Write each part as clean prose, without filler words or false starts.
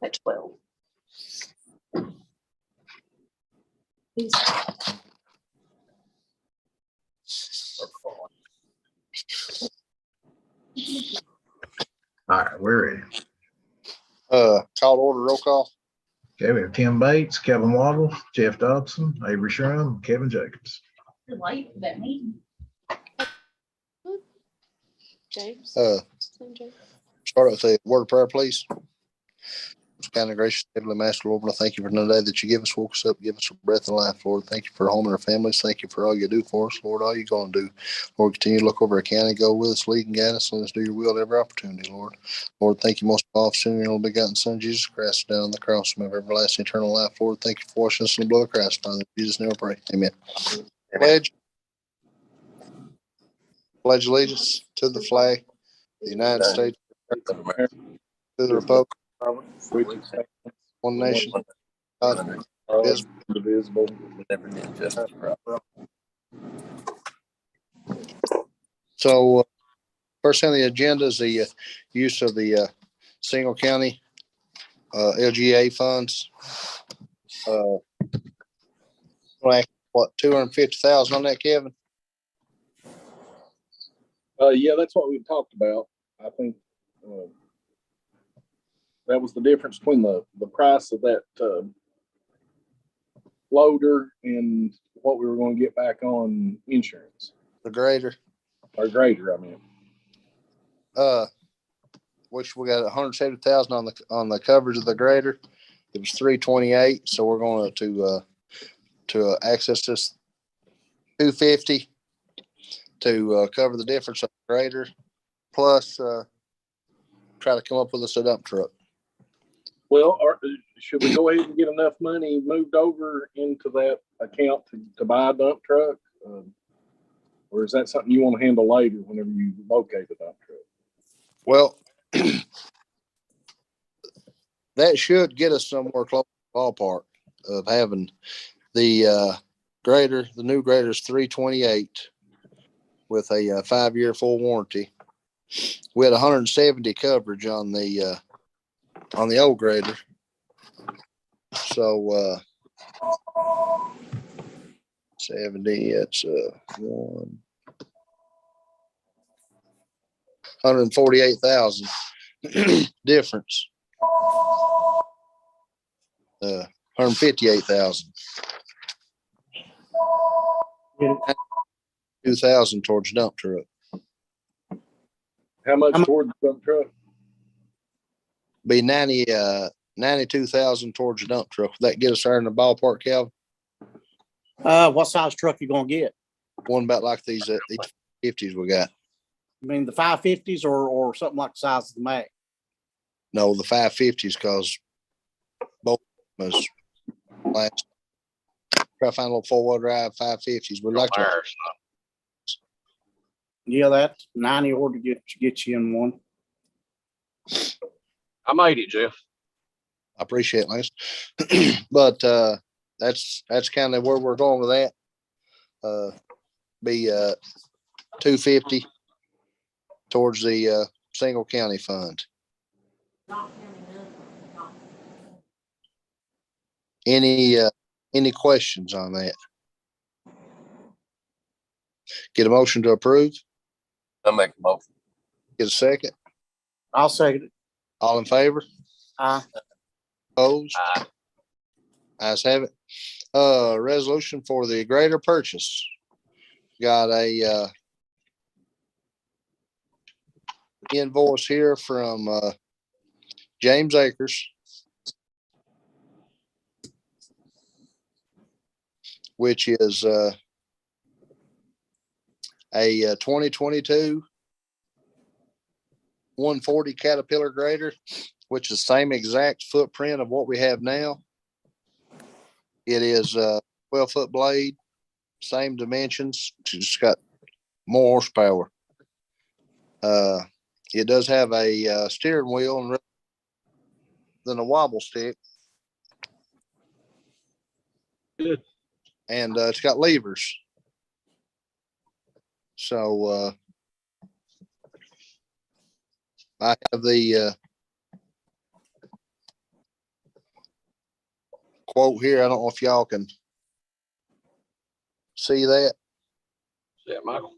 At 12. All right, we're ready. Call to order, roll call. Okay, we have Tim Bates, Kevin Waddle, Jeff Dobson, Avery Shrum, Kevin Jacobs. You're late for that meeting. James. Start with a word of prayer, please. Kind of gracious, Heavenly Master, Lord, I thank you for another day that you give us, woke us up, give us a breath of life, Lord. Thank you for home and our families. Thank you for all you do for us, Lord. All you're going to do, Lord, continue to look over our county, go with us, lead and guide us, let us do your will at every opportunity, Lord. Lord, thank you most of all for sending your only begotten Son, Jesus Christ, down on the cross from everlasting eternal life, Lord. Thank you for washing us in the blood of Christ, Father. In Jesus' name I pray. Amen. Pledge allegiance to the flag of the United States of America, to the republic, one nation, God, indivisible, with liberty and justice for all. So, first on the agenda is the use of the single county LGA funds. Like what, 250,000 on that, Kevin? Yeah, that's what we talked about. I think that was the difference between the price of that loader and what we were going to get back on insurance. The grader. Or grader, I mean. Which we got 170,000 on the coverage of the grader. It was 328, so we're going to access this 250 to cover the difference of the grader, plus try to come up with us a dump truck. Well, should we go ahead and get enough money moved over into that account to buy a dump truck? Or is that something you want to handle later whenever you locate the dump truck? Well, that should get us somewhere close to the ballpark of having the grader. The new grader is 328 with a 5-year full warranty. We had 170 coverage on the old grader. So 70, it's 148,000 difference. 158,000. 2,000 towards dump truck. How much towards the dump truck? Be 92,000 towards the dump truck. Would that get us there in the ballpark, Calvin? What size truck you gonna get? One about like these 50s we got. I mean the 550s or something like the size of the Mac. No, the 550s, because both was last. Try to find a little 4-wheel drive 550s. We'd like to. Yeah, that 90 ought to get you in one. I made it, Jeff. I appreciate it, Lance. But that's kind of where we're going with that. Be 250 towards the single county fund. Any questions on that? Get a motion to approve. I'll make a motion. Get a second. I'll second it. All in favor? Opposed? Aye. Ayes have it. Resolution for the grader purchase. Got a invoice here from James Akers, which is a 2022 140 Caterpillar grader, which is the same exact footprint of what we have now. It is a 12-foot blade, same dimensions, just got more horsepower. It does have a steering wheel and then a wobble stick. Good. And it's got levers. So I have the quote here. I don't know if y'all can see that. Yeah, Michael.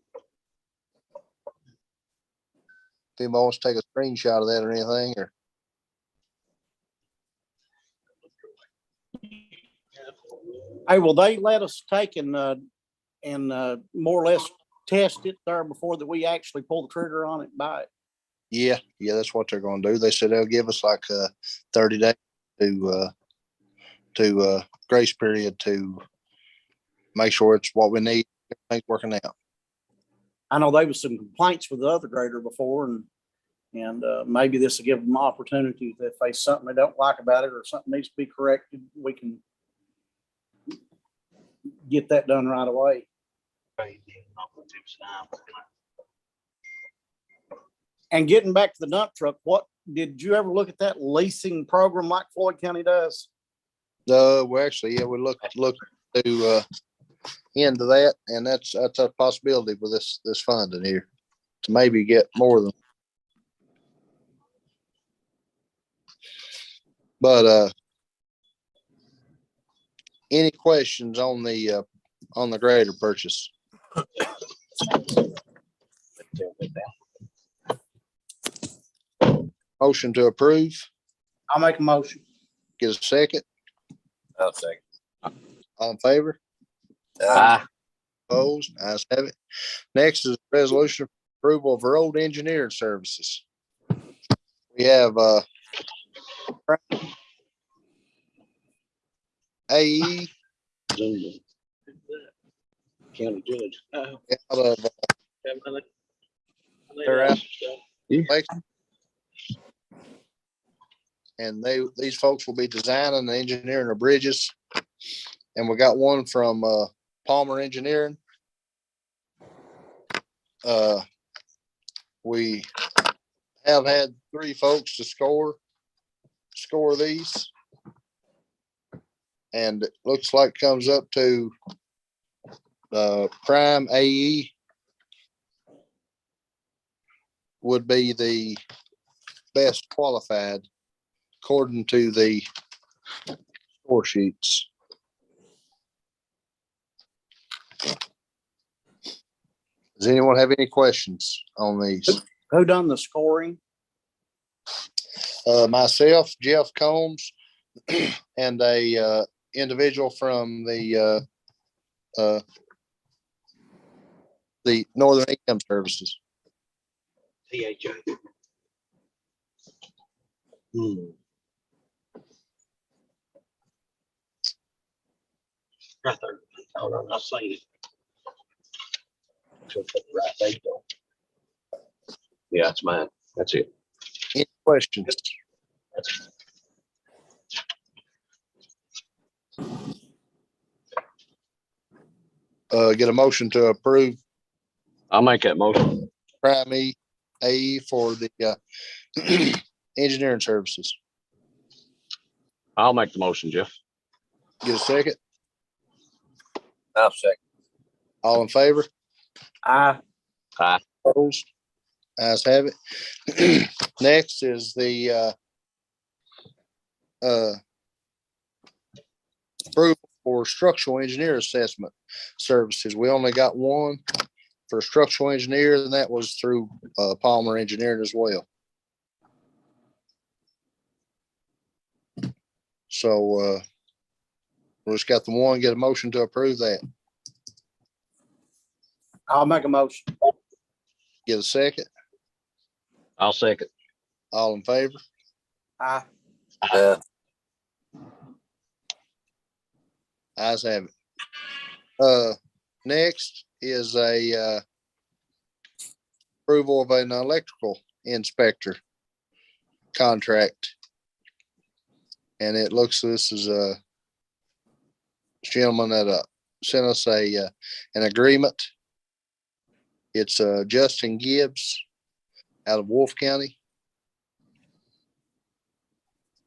If anybody wants to take a screenshot of that or anything, or Hey, will they let us take and more or less test it there before that we actually pull the trigger on it and buy it? yeah, that's what they're going to do. They said they'll give us like 30 days to grace period to make sure it's what we need. Everything's working out. I know there was some complaints with the other grader before, and maybe this will give them opportunity that if there's something they don't like about it or something needs to be corrected, we can get that done right away. And getting back to the dump truck, what did you ever look at that leasing program like Floyd County does? Well, actually, yeah, we look to into that, and that's a possibility with this funding here to maybe get more than. But any questions on the grader purchase? Motion to approve. I'll make a motion. Get a second. I'll second. All in favor? Aye. Opposed? Ayes have it. Next is resolution of approval of road engineering services. We have AE County judge. out of they're out. And these folks will be designing and engineering the bridges. And we got one from Palmer Engineering. We have had 3 folks to score these. And it looks like it comes up to Prime AE would be the best qualified according to the score sheets. Does anyone have any questions on these? Who done the scoring? Myself, Jeff Combs, and a individual from the Northern Income Services. THA. Right there. Hold on, I'll say it. Right there. Yeah, that's mine. That's it. Any questions? Get a motion to approve I'll make that motion. Prime AE for the engineering services. I'll make the motion, Jeff. Get a second. I'll second. All in favor? Aye. Opposed? Ayes have it. Next is the approval for structural engineer assessment services. We only got one for structural engineer, and that was through Palmer Engineering as well. So we just got the one. Get a motion to approve that. I'll make a motion. Get a second. I'll second. All in favor? Aye. Ayes have it. Next is a approval of an electrical inspector contract. And it looks, this is a gentleman that sent us an agreement. It's Justin Gibbs out of Wolf County.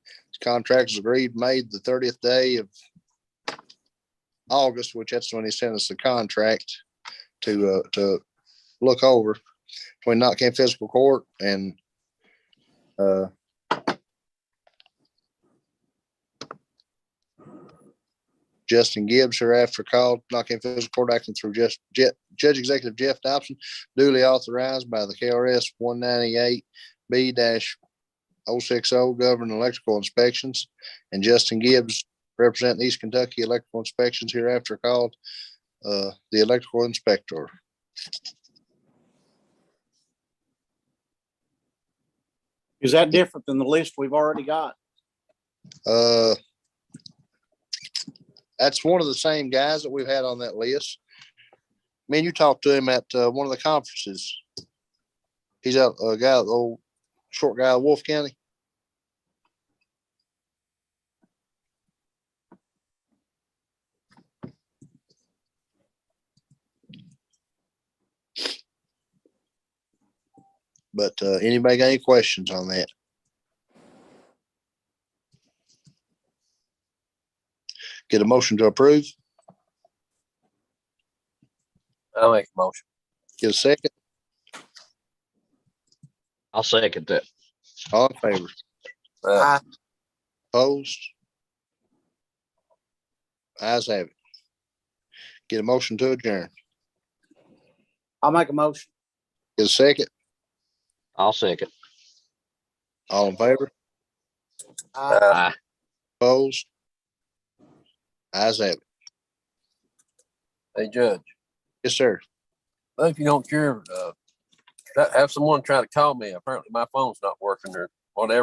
His contract is agreed, made the 30th day of August, which that's when he sent us the contract to look over between Knott County Physical Court and Justin Gibbs hereafter called, Knocking Physical Court acting through Judge Executive Jeff Dobson, duly authorized by the KRS 198B-060 governing electrical inspections, and Justin Gibbs representing East Kentucky Electrical Inspections hereafter called the electrical inspector. Is that different than the list we've already got? That's one of the same guys that we've had on that list. Man, you talked to him at one of the conferences. He's a guy, the old short guy of Wolf County. But anybody got any questions on that? Get a motion to approve. I'll make a motion. Get a second. I'll second that. All in favor? Opposed? Ayes have it. Get a motion to adjourn. I'll make a motion. Get a second. I'll second. All in favor? Aye. Opposed? Ayes have it. Hey, Judge, Yes, sir. if you don't care, have someone try to call me. Apparently my phone's not working or whatever.